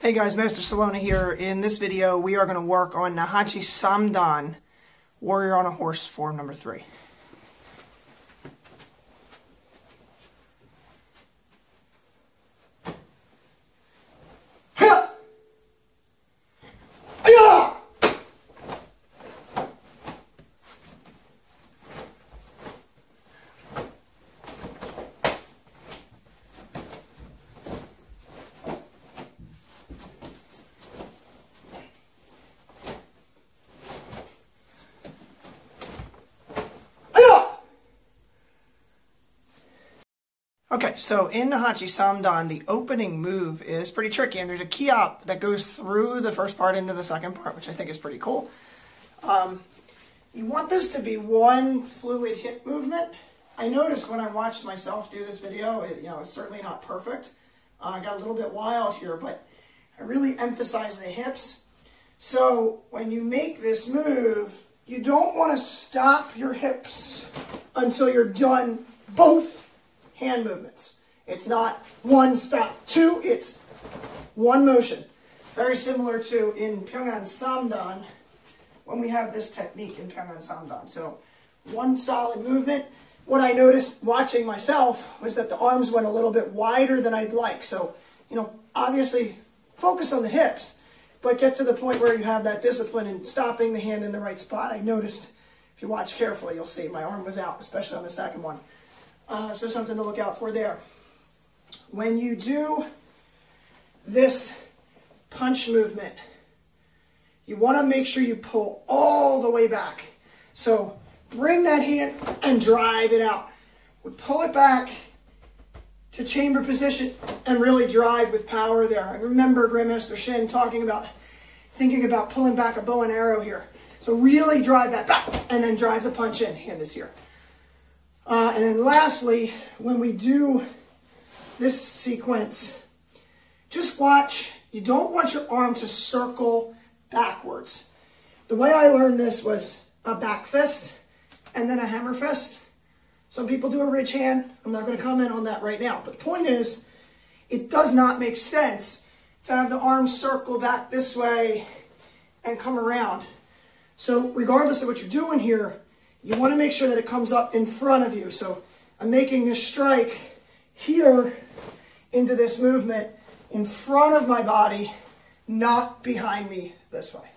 Hey guys, Master Salona here. In this video, we are going to work on Naihanchi Sam Dan, Warrior on a Horse, form number 3. Okay, so in Naihanchi Sam Dan, the opening move is pretty tricky, and there's a key up that goes through the first part into the second part, which I think is pretty cool. You want this to be one fluid hip movement. I noticed when I watched myself do this video, it's certainly not perfect. I got a little bit wild here, but I really emphasize the hips. So when you make this move, you don't want to stop your hips until you're done both hand movements. It's not one, stop, two, it's one motion. Very similar to in Pyongan Sam Dan, when we have this technique in Pyongan Sam Dan. So one solid movement. What I noticed watching myself was that the arms went a little bit wider than I'd like. So, obviously focus on the hips, but get to the point where you have that discipline in stopping the hand in the right spot. I noticed, if you watch carefully, you'll see my arm was out, especially on the second one. So something to look out for there. When you do this punch movement, you want to make sure you pull all the way back. So bring that hand and drive it out. We pull it back to chamber position and really drive with power there. I remember Grandmaster Shin thinking about pulling back a bow and arrow here. So really drive that back and then drive the punch in. Hand is here. And then lastly, when we do this sequence, just watch. You don't want your arm to circle backwards. The way I learned this was a back fist and then a hammer fist. Some people do a ridge hand. I'm not going to comment on that right now. But the point is, it does not make sense to have the arm circle back this way and come around. So regardless of what you're doing here, you want to make sure that it comes up in front of you. So I'm making this strike here into this movement in front of my body, not behind me this way.